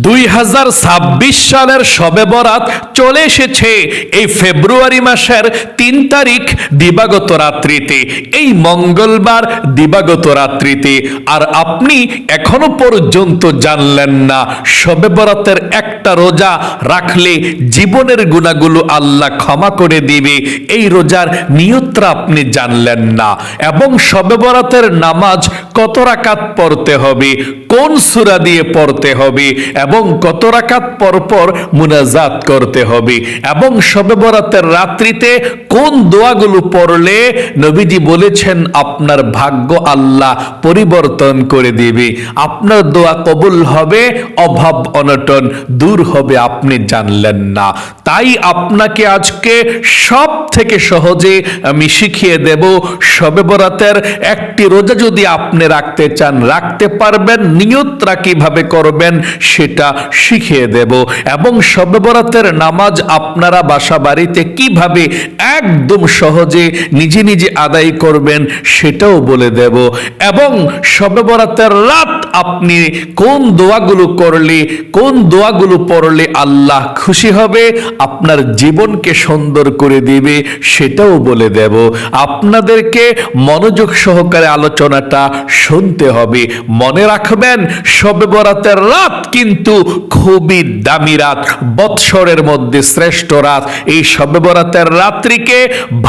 2026 সালের শবে বরাত চলে এসেছে এই ফেব্রুয়ারি মাসের 3 তারিখ দিবাগত রাত্রিতে, এই মঙ্গলবার দিবাগত রাত্রিতে। আর আপনি এখনো পর্যন্ত জানলেন না শবে বরাতের একটা রোজা রাখলে জীবনের গুনাহগুলো আল্লাহ ক্ষমা করে দিবে। এই রোজার নিয়তটা আপনি জানলেন না, এবং শবে বরাতের নামাজ কত রাকাত পড়তে হবে, কোন সূরা দিয়ে পড়তে হবে, এবং কত রাকাত পর পর মুনাজাত করতে হবে, এবং শবে বরাতের রাত্রিতে কোন দোয়াগুলো পড়লে নবীজি বলেছেন আপনার ভাগ্য আল্লাহ পরিবর্তন করে দিবে, আপনার দোয়া কবুল হবে, অভাব অনটন দূর হবে, আপনি জানলেন না। তাই আপনাকে আজকে সব থেকে সহজে আমি শিখিয়ে দেব শবে বরাতের একটি রোজা যদি আপনি রাখতে চান রাখতে পারবেন, নিয়তটা কিভাবে করবেন সেটা শিখিয়ে দেব, এবং শবে বরাতের নামাজ আপনারা বাসা বাড়িতে কিভাবে একদম সহজে নিজে নিজে আদায় করবেন সেটাও বলে দেব, এবং শবে বরাতের রাত আপনি কোন দোয়াগুলো করলে, কোন দোয়াগুলো পড়লে আল্লাহ খুশি হবে, আপনার জীবনকে সুন্দর করে দিবে সেটাও বলে দেব। আপনাদেরকে মনোযোগ সহকারে আলোচনাটা শুনতে হবে। মনে রাখবেন শবে বরাতের রাত কিন্তু খুবই দামি রাত, বৎসরের মধ্যে শ্রেষ্ঠ রাত। এই শবে বরাতের রাত্রিকে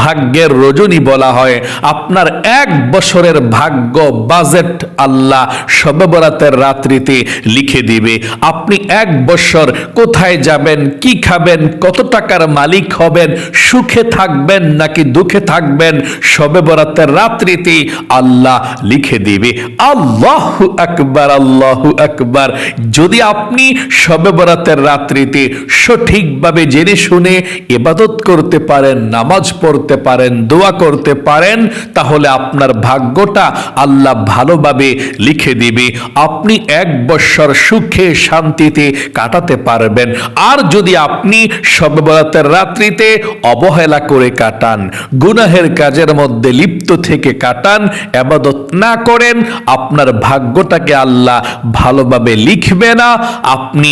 ভাগ্যের রজনী বলা হয়। আপনার এক বছরের ভাগ্য বাজেট আল্লাহ শবে বরাতের রাত্রিতে লিখে দিবে। আপনি এক বছর কোথায় যাবেন, কি খাবেন, কত টাকার মালিক হবেন, সুখে থাকবেন নাকি দুঃখে থাকবেন, শবে বরাতের রাত্রিতে আল্লাহ লিখে দিবে। আল্লাহু আকবার, আল্লাহু আকবার। যদি আপনি শবে বরাতের রাত্রিতে সঠিকভাবে জেনে শুনে ইবাদত করতে পারেন, নামাজ পড়তে পারেন, দোয়া করতে পারেন, তাহলে আপনার ভাগ্যটা আল্লাহ ভালোভাবে লিখে দিবে। আপনি এক বছর সুখে শান্তিতে কাটাতে পারবেন। আর যদি আপনি শবে বরাতের রাত্রিতে অবহেলা করে কাটান, গুনাহের কাজের মধ্যে লিপ্ত থেকে কাটান, ইবাদত না করেন, আপনার ভাগ্যটাকে আল্লাহ ভালোভাবে লিখবে না। আপনি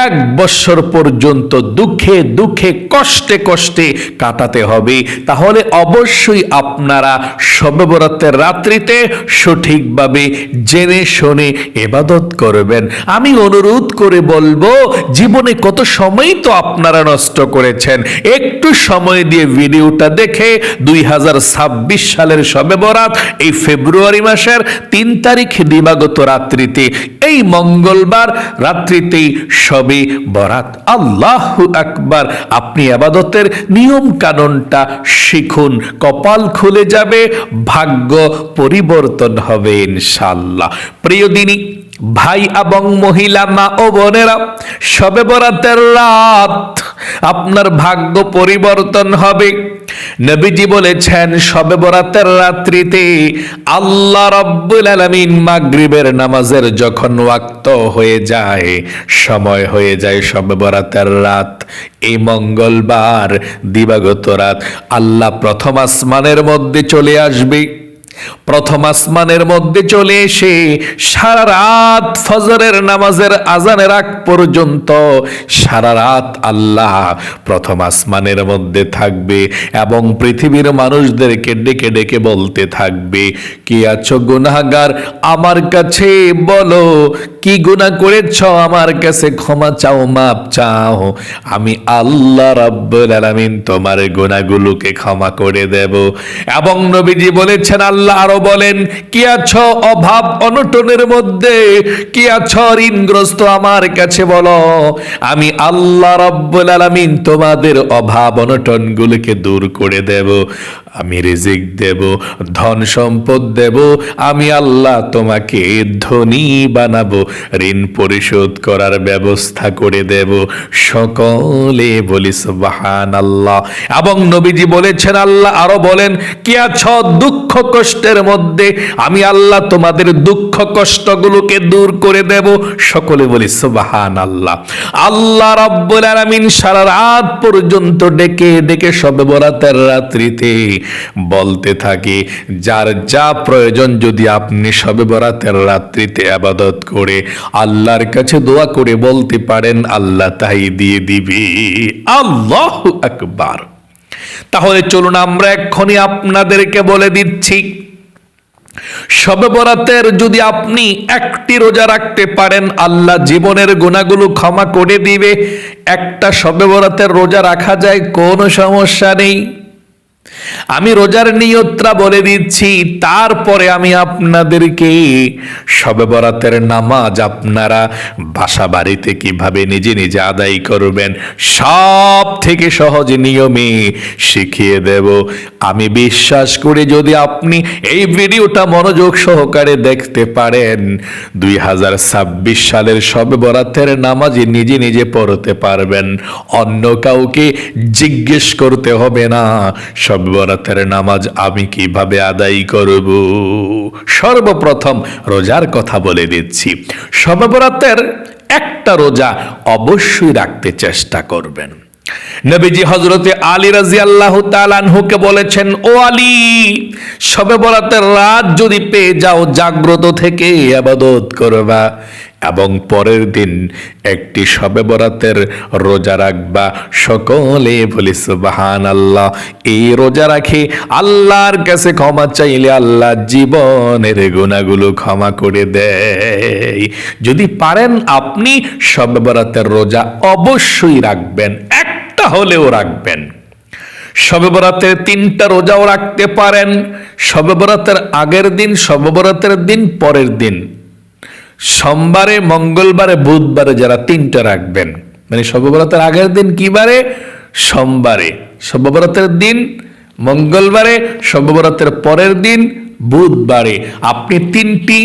এক বছর পর্যন্ত দুঃখে দুঃখে কষ্টে কষ্টে কাটাতে হবে। তাহলে অবশ্যই আপনারা শবে বরাতের রাত্রিতে সঠিকভাবে জেনে শুনে ইবাদত করবেন। আমি অনুরোধ করে বলবো, জীবনে কত সময় তো আপনারা নষ্ট করেছেন, একটু সময় দিয়ে ভিডিওটা দেখে 2026 সালের শবে বরাত এই ফেব্রুয়ারি মাসের 3 তারিখ দিবাগত রাত্রিতে, এই মঙ্গলবার রাত্রিতেই শবে বরাত। আল্লাহু আকবার। আপনি ইবাদতের নিয়ম কানুনটা শিখুন, কপাল খুলে যাবে, ভাগ্য পরিবর্তন হবে ইনশাআল্লাহ। প্রিয় দিনী ভাই এবং মহিলা, মা ও বোনেরা, শবে বরাতের রাত আপনার ভাগ্য পরিবর্তন হবে। নবীজি বলেছেন শবে বরাতের রাত্রিতে আল্লাহ রাব্বুল আলামিন মাগরিবের নামাজের যখন ওয়াক্ত হয়ে যায়, সময় হয়ে যায় শবে বরাতের রাত, এই মঙ্গলবার দিবাগত রাত, আল্লাহ প্রথম আসমানের মধ্যে চলে আসবে। প্রথম আসমানের মধ্যে চলে এসে সারা রাত ফজরের নামাজের আজানের আগ পর্যন্ত সারা রাত আল্লাহ প্রথম আসমানের মধ্যে থাকবে, এবং পৃথিবীর মানুষদেরকে ডেকে ডেকে বলতে থাকবে, কি আছো গুনাহগার, আমার কাছে বলো কি গুনাহ করেছো, আমার কাছে ক্ষমা চাও, মাপ চাও, আমি আল্লাহ রাব্বুল আলামিন তোমার গুনাহগুলোকে ক্ষমা করে দেব। এবং নবীজি বলেছেন, আল্লাহ আরো বলেন, কি আছো অভাব অনটনের মধ্যে, কি আছো ঋণগ্রস্ত, আমার কাছে বলো, আমি আল্লাহ রাব্বুল আলামিন তোমাদের অভাব অনটন গুলোকে দূর করে দেব, আমি রিজিক দেব, ধন সম্পদ দেব, আমি আল্লাহ তোমাকে ধনী বানাবো, ঋণ পরিশোধ করার ব্যবস্থা করে দেব। সকলে বলি সুবহানাল্লাহ। এবং নবীজি বলেছেন, আল্লাহ আরো বলেন, কি আছো দুঃখ কষ্টের মধ্যে, আমি আল্লাহ তোমাদের দুঃখ কষ্টগুলোকে দূর করে দেব। সকলে বলি সুবহানাল্লাহ। আল্লাহ রাব্বুল আলামিন সারা রাত পর্যন্ত ডেকে ডেকে শবে বরাতের রাত্রিতে বলতে থাকি, যার যা প্রয়োজন যদি আপনি শবে বরাতের রাত্রিতে ইবাদত করে আল্লাহর কাছে দোয়া করে বলতে পারেন, আল্লাহ তাই দিয়ে দিবে। আল্লাহু আকবার। তাহলে চলুন আমরা এক্ষুনি আপনাদেরকে বলে দিচ্ছি, শবে বরাতের যদি আপনি একটি রোজা রাখতে পারেন আল্লাহ জীবনের গুনাহগুলো ক্ষমা করে দিবে। একটা শবে বরাতের রোজা রাখা যায়, কোনো সমস্যা নেই। আমি রোজার নিয়তটা বলে দিচ্ছি, তারপরে আমি আপনাদেরকে শবে বরাতের নামাজ আপনারা বাসা বাড়িতে কিভাবে নিজে নিজে আদায় করবেন সব থেকে সহজ নিয়মে শিখিয়ে দেব। আমি বিশ্বাস করি যদি আপনি এই ভিডিওটা মনোযোগ সহকারে দেখতে পারেন, 2026 সালের শবে বরাতের নামাজ নিজে নিজে পড়তে পারবেন, অন্য কাউকে জিজ্ঞেস করতে হবে না শবে বরাতের নামাজ আমি কিভাবে আদায় করব। সর্বপ্রথম রোজার কথা বলে দিচ্ছি। শবে বরাতের একটা রোজা অবশ্যই রাখতে চেষ্টা করবেন। নবীজি হযরতে আলী রাদিয়াল্লাহু তাআলা আনহুকে বলেছেন, ও আলী, শবে বরাতের রাত যদি পেয়ে যাও জাগ্রত থেকে ইবাদত করবা এবং পরের দিন একটি শবে বরাতের রোজা রাখবা। সকলে বলি সুবহানাল্লাহ। এই রোজা রাখে আল্লাহর কাছে ক্ষমা চাইলে আল্লাহ জীবনের গুনাহগুলো ক্ষমা করে দেয়। যদি পারেন আপনি শবে বরাতের রোজা অবশ্যই রাখবেন, একটা হলেও রাখবেন। শবে বরাতের 3টা রোজাও রাখতে পারেন, শবে বরাতের আগের দিন, শবে বরাতের দিন, পরের দিন। সোমবারে, মঙ্গলবারে, বুধবারে যারা 3টা রাখবেন, মানে শবে বরাতের আগের দিন কি বারে? সোমবারে, শবে বরাতের দিন মঙ্গলবারে, শবে বরাতের পরের দিন বুধবারে। আপনি 3টি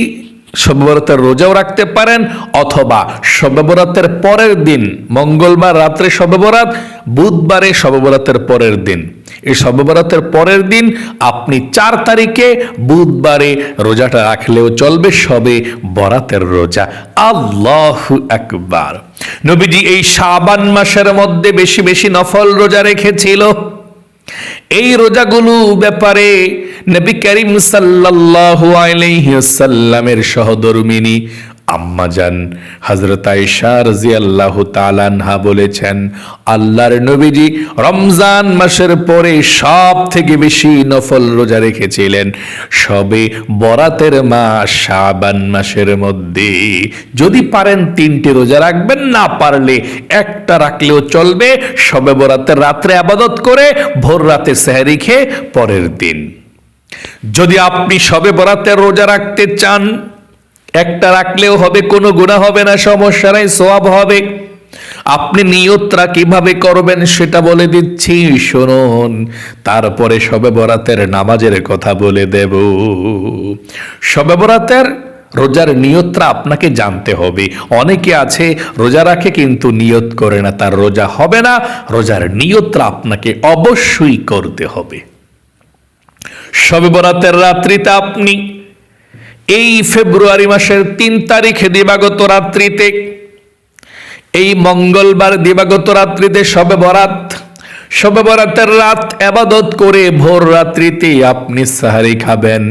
শবে বরাতের রোজাও রাখতে পারেন, অথবা শবে বরাতের পরের দিন মঙ্গলবার রাত্রে শবে বরাত, বুধবারে শবে বরাতের পরের দিন। এই শবে বরাতের পরের দিন আপনি 4 তারিখে বুধবারে রোজাটা রাখলেও চলবে, শবে বরাতের রোজা। আল্লাহু আকবার। নবীজি এই শাবান মাসের মধ্যে বেশি বেশি নফল রোজা রেখেছিল। এই রোজাগুলো ব্যাপারে নবী করিম সাল্লাল্লাহু আলাইহি ওয়াসাল্লামের সহধর্মিনী আম্মাজান হযরত আয়েশা রাদিয়াল্লাহু তাআলা আনহা বলেছেন, আল্লাহর নবীজি রমজান মাসের পরে সব থেকে বেশি নফল রোজা রেখেছিলেন শবে বরাতের মাস শাবান মাসের মধ্যে। যদি পারেন 3টে রোজা রাখবেন, না পারলে একটা রাখলেও চলবে। শবে বরাতের রাত্রে ইবাদত করে ভোর রাতে সেহরি খেয়ে পরের দিন। যদি আপনি শবে বরাতের রোজা রাখতে চান, একটা রাখলেও হবে, কোনো গুনাহ হবে না, সমস্যা নাই, সওয়াব হবে। আপনি নিয়তটা কিভাবে করবেন সেটা বলে দিচ্ছি, শুনুন। তারপরে শবে বরাতের নামাজের কথা বলে দেব। শবে বরাতের রোজার নিয়তটা আপনাকে জানতে হবে। অনেকে আছে রোজা রাখে কিন্তু নিয়ত করে না, তার রোজা হবে না। রোজার নিয়তটা আপনাকে অবশ্যই করতে হবে। শবে বরাতের রাত্রিতে আপনি এই ফেব্রুয়ারি মাসের 3 তারিখে দিবাগত রাত্রিতে, এই মঙ্গলবার দিবাগত রাত্রিতে শবে বরাত, শবে বরাতের রাত ইবাদত করে ভোর রাত্রিতে আপনি সাহারি খাবেন।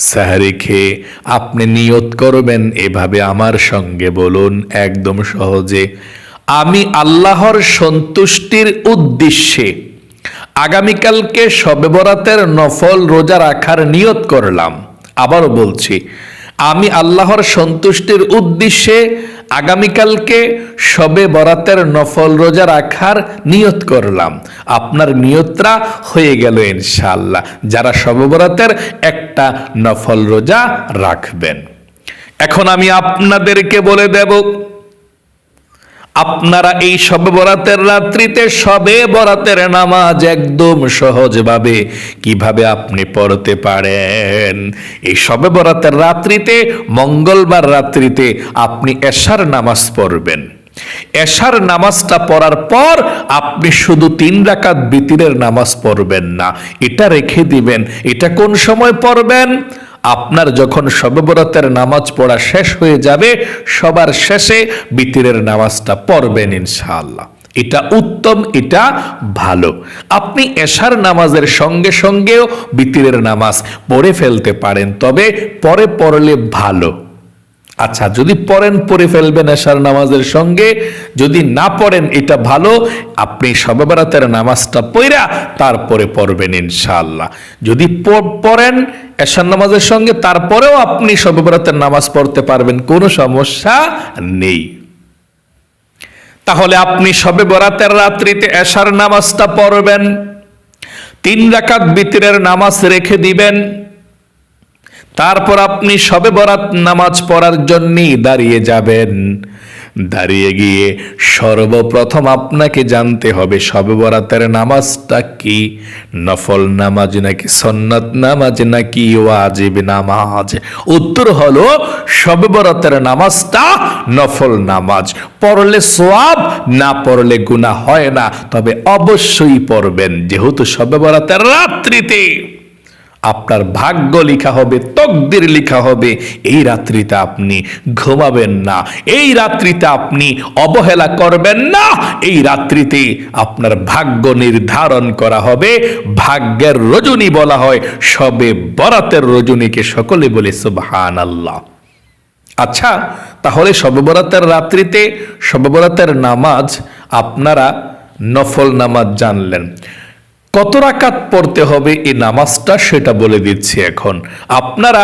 সাহারি খেয়ে আপনি নিয়ত করবেন এভাবে, আমার সঙ্গে বলুন একদম সহজে, আমি আল্লাহর সন্তুষ্টির উদ্দেশ্যে আগামীকালকে শবে বরাতের নফল রোজা রাখার নিয়ত করলাম। আবারও বলছি, আমি আল্লাহর সন্তুষ্টির উদ্দেশ্যে আগামীকালকে শবে বরাতের নফল রোজা রাখার নিয়ত করলাম। আপনার নিয়তটা হয়ে গেল ইনশাআল্লাহ, যারা শবে বরাতের একটা নফল রোজা রাখবেন। এখন আমি আপনাদেরকে বলে দেব, আপনারা এই শবে বরাতের রাত্রিতে শবে বরাতের নামাজ একদম সহজভাবে কিভাবে আপনি পড়তে পারেন। এই শবে বরাতের রাত্রিতে, মঙ্গলবার রাত্রিতে আপনি এশার নামাজ পড়বেন। এশার নামাজটা পড়ার পর আপনি শুধু 3 রাকাত বিতিরের নামাজ পড়বেন না, এটা রেখে দিবেন। এটা কোন সময় পড়বেন? আপনার যখন শবে বরাতের নামাজ পড়া শেষ হয়ে যাবে, সবার শেষে বিতিরের নামাজটা পড়বেন ইনশাআল্লাহ। এটা উত্তম, এটা ভালো। আপনি এশার নামাজের সঙ্গে সঙ্গেও বিতিরের নামাজ পড়ে ফেলতে পারেন, তবে পরে পড়লে ভালো। আচ্ছা, যদি পড়েন পড়ে ফেলবেন এশার নামাজের সঙ্গে, যদি না পড়েন এটা ভালো, আপনি শবে বরাতের নামাজটা পড়া তারপরে পড়বেন ইনশাআল্লাহ। যদি পড়েন এশার নামাজের সঙ্গে তারপরেও আপনি শবে বরাতের নামাজ পড়তে পারবেন, কোনো সমস্যা নেই। তাহলে আপনি শবে বরাতের রাত্রিতে এশার নামাজটা পড়বেন, 3 রাকাত বিতরের নামাজ রেখে দিবেন, তারপর আপনি শবে বরাত নামাজ পড়ার জন্যই দাঁড়িয়ে যাবেন। দাঁড়িয়ে গিয়ে সর্বপ্রথম আপনাকে জানতে হবে শবে বরাতের নামাজটা কি, নফল নামাজ নাকি সুন্নাত নামাজ নাকি ওয়াজিব নামাজ। উত্তর হলো শবে বরাতের নামাজটা নফল নামাজ। পড়লে সওয়াব, না পড়লে গুনাহ হয় না, তবে অবশ্যই পড়বেন, যেহেতু শবে বরাতের রাত্রিতে আপনার ভাগ্য লেখা হবে, তকদির লেখা হবে। এই রাত্রিতে আপনি ঘুমাবেন না, এই রাত্রিতে আপনি অবহেলা করবেন না, এই রাত্রিতে আপনার ভাগ্য নির্ধারণ করা হবে। ভাগ্যের রজনী বলা হয় শবে বরাতের রজনীকে, সকলে বলে সুবহানাল্লাহ। আচ্ছা, তাহলে শবে বরাতের রাত্রিতে শবে বরাতের নামাজ আপনারা নফল নামাজ জানলেন। কত রাকাত পড়তে হবে এই নামাজটা সেটা বলে দিচ্ছি এখন। আপনারা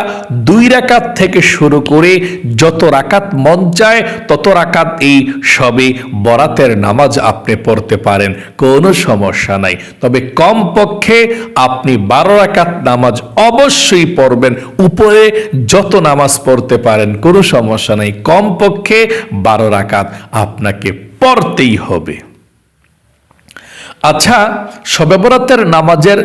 2 রাকাত থেকে শুরু করে যত রাকাত মন চায় তত রাকাত এই শবে বরাতের নামাজ আপনি পড়তে পারেন, কোনো সমস্যা নাই। তবে কমপক্ষে আপনি 12 রাকাত নামাজ অবশ্যই পড়বেন। উপরে যত নামাজ পড়তে পারেন কোনো সমস্যা নাই, কমপক্ষে 12 রাকাত আপনাকে পড়তেই হবে। আচ্ছা, শবে বরাতের নামাজের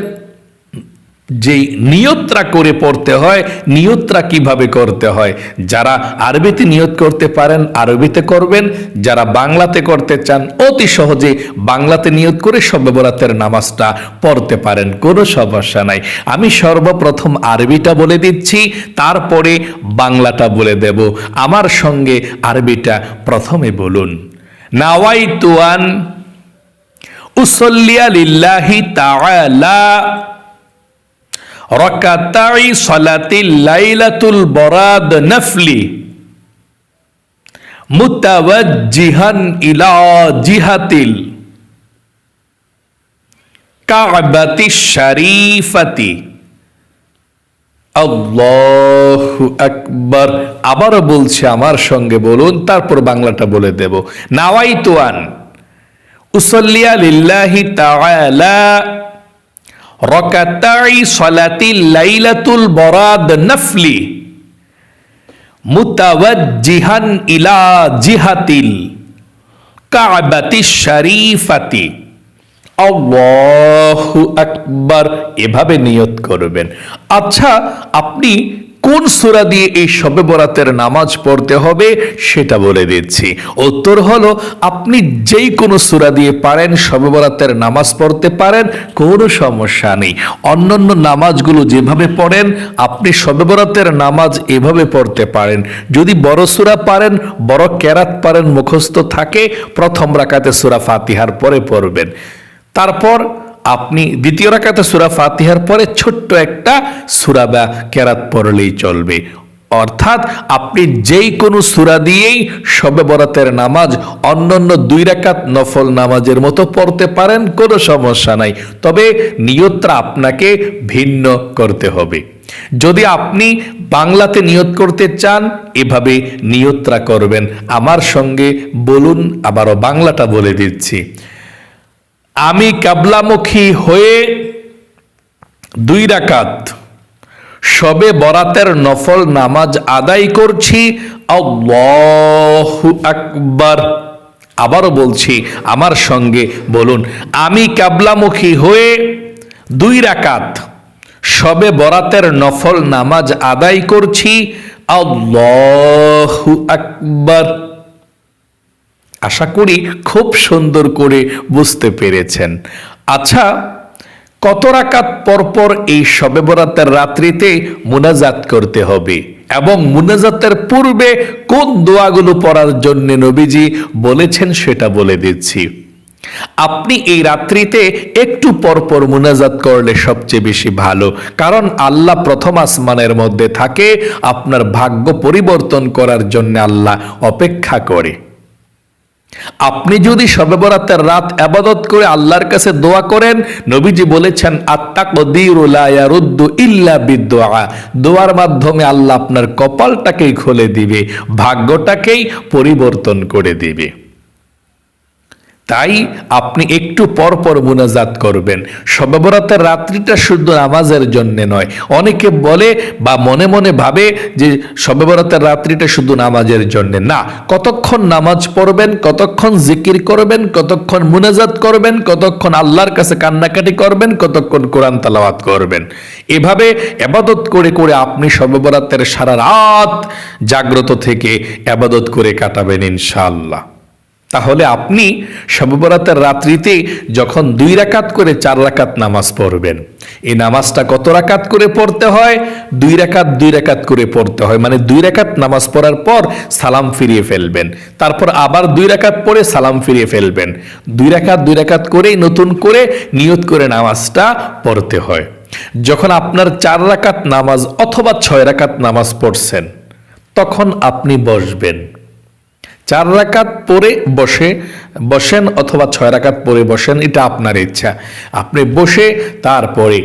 যেই নিয়তটা করে পড়তে হয়, নিয়তটা কিভাবে করতে হয়? যারা আরবিতে নিয়ত করতে পারেন আরবিতে করবেন, যারা বাংলাতে করতে চান অতি সহজে বাংলাতে নিয়ত করে শবে বরাতের নামাজটা পড়তে পারেন, কোনো সমস্যা নাই। আমি সর্বপ্রথম আরবিটা বলে দিচ্ছি, তারপরে বাংলাটা বলে দেব। আমার সঙ্গে আরবিটা প্রথমে বলুন। নাওয়াইতু আন উসল্লিয়া লিল্লাহি তাআলা রাকাতাই সালাতিল লাইলাতুল বরাদ নফলি মুতাওয়াজ্জিহান ইলা জিহাতিল কাবাতিশ শরীফাতি। আল্লাহু আকবার। আবার বলছি, আমার সঙ্গে বলুন, তারপর বাংলাটা বলে দেব। নাওয়াইতু আন উসল্লিয়া লিল্লাহি তাআলা রাকাতাই সালাতিল লাইলাতুল বরাদ নফলি মুতাওয়াজ্জিহান ইলা জিহাতিল কাবাতিশ শরীফাতি। আল্লাহু আকবার, এভাবে নিয়ত করবেন। আচ্ছা, আপনি কোন সূরা দিয়ে এই শবে বরাতের নামাজ পড়তে হবে সেটা বলে দিচ্ছি। উত্তর হলো আপনি যেই কোনো সূরা দিয়ে পারেন শবে বরাতের নামাজ পড়তে পারেন, কোনো সমস্যা নেই। অন্যান্য নামাজগুলো যেভাবে পড়েন আপনি শবে বরাতের নামাজ এভাবে পড়তে পারেন। যদি বড় সূরা পারেন, বড় কেরাত পারেন, মুখস্থ থাকে, প্রথম রাকাতে সূরা ফাতিহার পরে পড়বেন। তারপর আপনি দ্বিতীয় রাকাতে সূরা ফাতিহার পরে ছোট্ট একটা সূরা বা কেরাত পড়লেই চলবে। অর্থাৎ আপনি যেই কোনো সূরা দিয়েই শবে বরাতের নামাজ অন্যান্য 2 রাকাত নফল নামাজের মতো পড়তে পারেন, কোনো সমস্যা নাই। তবে নিয়তটা আপনাকে ভিন্ন করতে হবে। যদি আপনি বাংলাতে নিয়ত করতে চান এভাবে নিয়তটা করবেন। আমার সঙ্গে বলুন, আবারও বাংলাটা বলে দিচ্ছি। আমি কিবলামুখী হয়ে 2 রাকাত শবে বরাতের নফল নামাজ আদায় করছি। আল্লাহু আকবার। আবারও বলছি, আমার সঙ্গে বলুন। আমি কিবলামুখী হয়ে 2 রাকাত শবে বরাতের নফল নামাজ আদায় করছি। আল্লাহু আকবার। আশা করি খুব সুন্দর করে বুঝতে পেরেছেন। আচ্ছা, কত রাকাত পরপর এই শবে বরাতের রাত্রিতে মুনাজাত করতে হবে এবং মুনাজাতের পূর্বে কোন দোয়াগুলো পড়ার জন্য নবীজি বলেছেন সেটা বলে দিচ্ছি। আপনি এই রাত্রিতে একটু পরপর মুনাজাত করলে সবচেয়ে বেশি ভালো, কারণ আল্লাহ প্রথম আসমানের মধ্যে থাকে, আপনার ভাগ্য পরিবর্তন করার জন্য আল্লাহ অপেক্ষা করে। আপনি যদি শবে বরাতের রাত ইবাদত করে আল্লাহর কাছে দোয়া করেন, নবীজি বলেছেন আত-তাকদীরু লা ইয়ারুদ্দু ইল্লা বিদ-দুআ, দোয়ার মাধ্যমে আল্লাহ আপনার কপালটাকেই খুলে দিবে, ভাগ্যটাকেই পরিবর্তন করে দিবে। তাই আপনি একটু পর পর মুনাজাত করবেন। শবে বরাতের রাত্রিটা শুধু নামাজের জন্য নয়। অনেকে বলে বা মনে মনে ভাবে যে শবে বরাতের রাত্রিটা শুধু নামাজের জন্য না, কতক্ষণ নামাজ পড়বেন, কতক্ষণ জিকির করবেন, কতক্ষণ মুনাজাত করবেন, কতক্ষণ আল্লাহর কাছে কান্নাকাটি করবেন, কতক্ষণ কোরআন তেলাওয়াত করবেন, এভাবে ইবাদত করে করে আপনি শবে বরাতের সারা রাত জাগ্রত থেকে ইবাদত করে কাটাবেন ইনশাআল্লাহ। তাহলে আপনি শবে বরাতের রাত্রিতে যখন 2 রাকাত করে 4 রাকাত নামাজ পড়বেন, এই নামাজটা কত রাকাত করে পড়তে হয়? 2 রাকাত করে পড়তে হয়। মানে 2 রাকাত নামাজ পড়ার পর সালাম ফিরিয়ে ফেলবেন, তারপর আবার 2 রাকাত পড়ে সালাম ফিরিয়ে ফেলবেন। 2 রাকাত করেই নতুন করে নিয়ত করে নামাজটা পড়তে হয়। যখন আপনার 4 রাকাত নামাজ অথবা 6 রাকাত নামাজ পড়ছেন, তখন আপনি বসবেন। 4 রাকাত পরে বসেন অথবা 6 রাকাত পরে বসেন, এটা আপনার ইচ্ছা। আপনি বসে তারপরে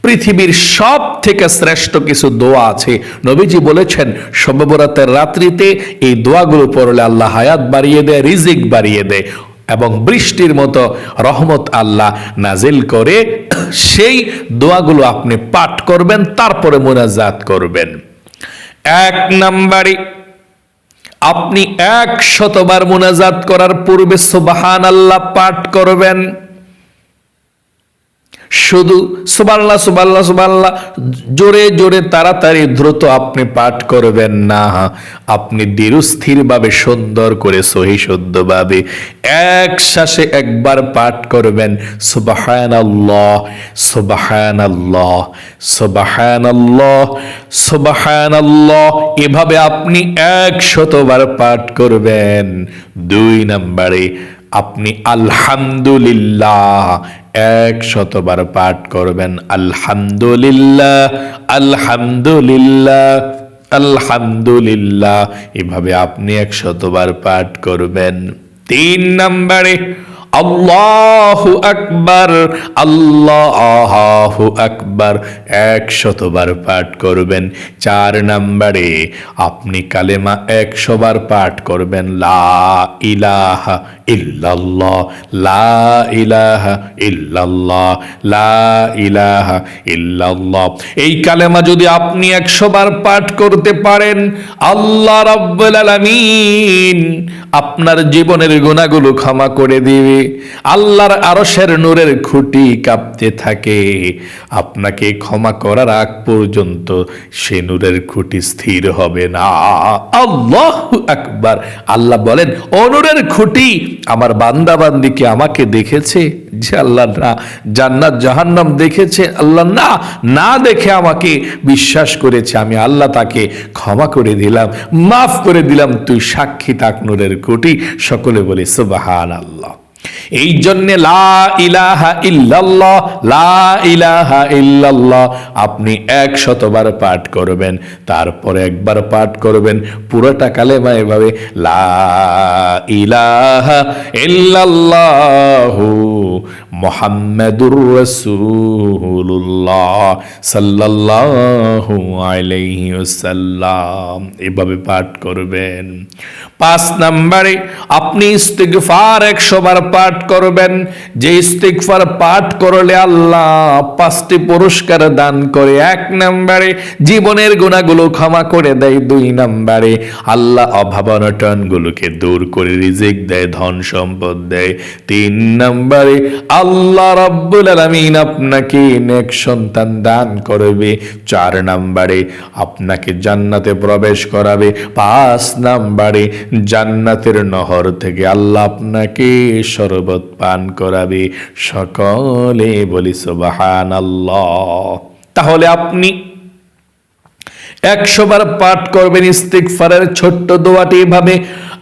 পৃথিবীর সব থেকে শ্রেষ্ঠ কিছু দোয়া আছে, নবীজি বলেছেন শবে বরাতের রাত্রিতে এই দোয়াগুলো পড়লে আল্লাহ হায়াত বাড়িয়ে দেয়, রিজিক বাড়িয়ে দেয় এবং বৃষ্টির মতো রহমত আল্লাহ নাজিল করে। সেই দোয়াগুলো আপনি পাঠ করবেন, তারপরে মুনাজাত করবেন। 1 নম্বরে আপনি 100 বার মুনাজাত করার পূর্বে সুবহানাল্লাহ পাঠ করবেন। শুধু সুবহানাল্লাহ সুবহানাল্লাহ সুবহানাল্লাহ জোরে জোরে তাড়াতাড়ি দ্রুত আপনি পাঠ করবেন না, আপনি ধীরস্থির ভাবে সুন্দর করে সহি শুদ্ধভাবে এক শ্বাসে একবার পাঠ করবেন সুবহানাল্লাহ সুবহানাল্লাহ সুবহানাল্লাহ সুবহানাল্লাহ, এভাবে আপনি 100 বার পাঠ করবেন। 2 নম্বরে আপনি আলহামদুলিল্লাহ 100 বার পাঠ করবেন। আলহামদুলিল্লাহ আলহামদুলিল্লাহ আলহামদুলিল্লাহ, এভাবে আপনি 100 বার পাঠ করবেন। 3 নম্বরে আল্লাহু আকবার আল্লাহু আকবার 100 বার পাঠ করবেন। 4 নম্বরে আপনি কালেমা 100 বার পাঠ করবেন, লা ইলাহা ইল্লাল্লাহ লা ইলাহা ইল্লাল্লাহ লা ইলাহা ইল্লাল্লাহ। এই কালেমা যদি আপনি 100 বার পাঠ করতে পারেন, আল্লাহ রাব্বুল আলামিন আপনার জীবনের গুনাহগুলো ক্ষমা করে দিবে। আল্লাহর আরশের নূরের খুঁটি কাঁপতে থাকে, আপনাকে ক্ষমা করার আগ পর্যন্ত সে নূরের খুঁটি স্থির হবে না। আল্লাহু আকবার। আল্লাহ বলেন, ও নূরের খুঁটি, আমার বান্দা বান্দিকে আমাকে দেখেছে? যে আল্লাহ না জান্নাত জাহান্নাম দেখেছে, আল্লাহ না না দেখে আমাকে বিশ্বাস করেছে, আমি আল্লাহ তাকে ক্ষমা করে দিলাম, মাফ করে দিলাম, তুই সাক্ষী থাক নূরের খুঁটি। সকলে বলি সুবহানাল্লাহ। এই জন্য লা ইলাহা ইল্লাল্লাহ লা ইলাহা ইল্লাল্লাহ আপনি 100 বার পাঠ করবেন, তারপরে একবার পাঠ করবেন পুরোটা কালেমা এভাবে, লা ইলাহা ইল্লাল্লাহু মুহাম্মাদুর রাসূলুল্লাহ সাল্লাল্লাহু আলাইহি ওয়াসাল্লাম, এভাবে পাঠ করবেন। 5 নম্বরে আপনি ইস্তিগফার 100 বার পাঠ করবেন। যে ইস্তিগফার পাঠ করলে আল্লাহ 5টি পুরস্কার দান করে। 1 নম্বরে জীবনের গুনাহগুলো ক্ষমা করে দেয়। 2 নম্বরে আল্লাহ অভাব অনটনগুলোকে দূর করে রিজিক দেয়, ধন সম্পদ দেয়। 3 নম্বরে আল্লাহ রাব্বুল আলামিন আপনাকে নেক সন্তান দান করবে। 4 নম্বরে আপনাকে জান্নাতে প্রবেশ করাবে। 5 নম্বরে জান্নাতের নহর থেকে আল্লাহ আপনাকে শরবত পান করাবে। সকলে বলি সুবহানাল্লাহ। তাহলে আপনি 100 বার পাঠ করবেন ইস্তিগফারের ছোট্ট দোয়াটি এভাবে,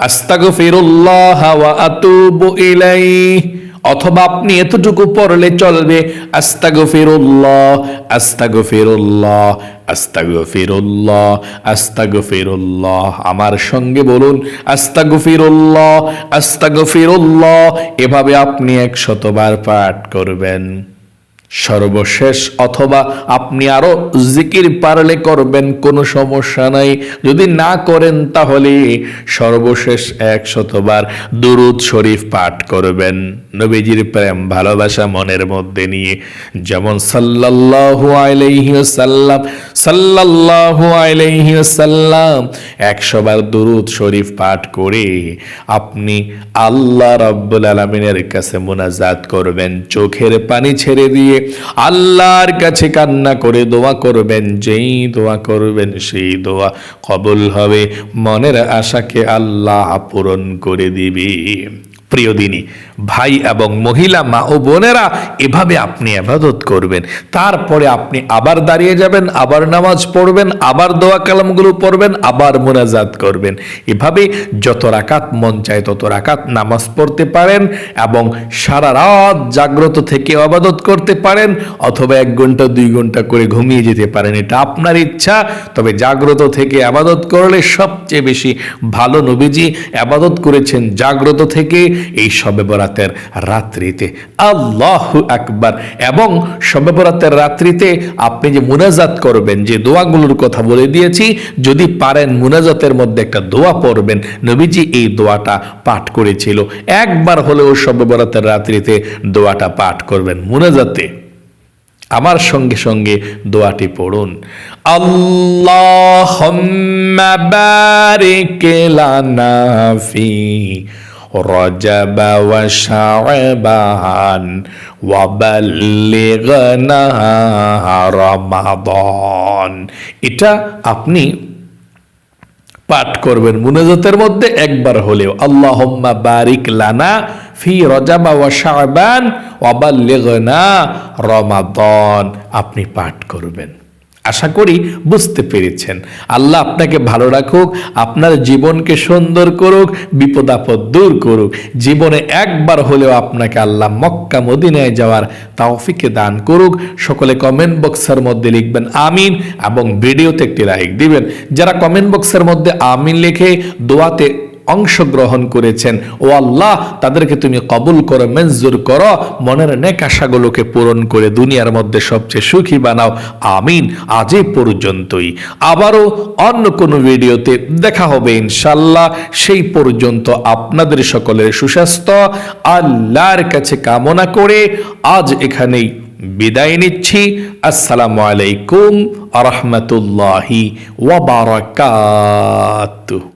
আস্তাগফিরুল্লাহ ওয়া আতুবু ইলাইহি অথবা আপনি এতটুকু পড়লে চলবে, আস্তাগফিরুল্লাহ আস্তাগফিরুল্লাহ আস্তাগফিরুল্লাহ আস্তাগফিরুল্লাহ। আমার সঙ্গে বলুন, আস্তাগফিরুল্লাহ আস্তাগফিরুল্লাহ। এভাবে আপনি 100 বার পাঠ করবেন। সর্বশেষ অথবা আপনি আরো জিকির পারলে করবেন, কোনো সমস্যা নাই। যদি না করেন তাহলে সর্বশেষ 100 বার দুরূদ শরীফ পাঠ করবেন, নবীজির প্রেম ভালোবাসা মনের মধ্যে নিয়ে। যেমন সাল্লাল্লাহু আলাইহি ওয়াসাল্লাম, সাল্লাল্লাহু আলাইহি ওয়াসাল্লাম 100 বার দুরূদ শরীফ পাঠ করে আপনি আল্লাহ রাব্বুল আলামিনের কাছে মুনাজাত করবেন, চোখের পানি ছেড়ে দিয়ে আল্লাহর কাছে কান্না করে দোয়া করবেন। যেই দোয়া করবেন সেই দোয়া কবুল হবে, মনের আশাকে আল্লাহ পূরণ করে দিবে। প্রিয় দিনী ভাই এবং মহিলা মা ও বোনেরা, এভাবে আপনি ইবাদত করবেন। তারপরে আপনি আবার দাঁড়িয়ে যাবেন, আবার নামাজ পড়বেন, আবার দোয়া কালামগুলো পড়বেন, আবার মুনাজাত করবেন। এভাবে যত রাকাত মন চায় তত রাকাত নামাজ পড়তে পারেন এবং সারা রাত জাগ্রত থেকে ইবাদত করতে পারেন, অথবা 1 ঘন্টা 2 ঘন্টা করে ঘুমিয়ে যেতে পারেন, এটা আপনার ইচ্ছা। তবে জাগ্রত থেকে ইবাদত করলে সবচেয়ে বেশি ভালো। নবীজি ইবাদত করেছেন জাগ্রত থেকে এই শবে বরাতের রাত্রিতে। আল্লাহু আকবার। এবং শবে বরাতের রাত্রিতে আপনি যে মুনাজাত করবেন, যে দোয়াগুলোর কথা বলে দিয়েছি, যদি পারেন মুনাজাতের মধ্যে একটা দোয়া পড়বেন। নবীজি এই দোয়াটা পাঠ করেছিল, একবার হলেও শবে বরাতের রাত্রিতে দোয়াটা পাঠ করবেন মুনাজাতে। আমার সঙ্গে সঙ্গে দোয়াটি পড়ুন, আল্লাহুম্মা বারিক লানা ফি রজব ওয়া শাবান ওয়া বাল্লিগনা রমাদান। এটা আপনি পাঠ করবেন মুনাজাতের মধ্যে একবার হলেও। আল্লাহুম্মা বারিক লানা ফি রজব ওয়া শাবান ওয়া বাল্লিগনা রমাদান আপনি পাঠ করবেন। আশা করি বুঝতে পেরেছেন। আল্লাহ আপনাকে ভালো রাখুক, আপনার জীবনকে সুন্দর করুক, বিপদ আপদ দূর করুক। জীবনে একবার হলেও আপনাকে আল্লাহ মক্কা মদিনায় যাওয়ার তৌফিক দান করুক। সকলে কমেন্ট বক্সের মধ্যে লিখবেন আমিন এবং ভিডিওতে একটি লাইক দিবেন। যারা কমেন্ট বক্সের মধ্যে আমিন লিখে দোয়াতে অংশগ্রহণ করেছেন, ও আল্লাহ তাদেরকে তুমি কবুল করো, মঞ্জুর করো, মনের নেক আশাগুলোকে পূরণ করে দুনিয়ার মধ্যে সবচেয়ে সুখী বানাও। আমিন। আজ এই পর্যন্তই, আবারও অন্য কোনো ভিডিওতে দেখা হবে ইনশাল্লাহ। সেই পর্যন্ত আপনাদের সকলের সুস্বাস্থ্য আল্লাহর কাছে কামনা করে আজ এখানেই বিদায় নিচ্ছি। আসসালামু আলাইকুম ওয়া রাহমাতুল্লাহি ওয়া বারাকাতুহু।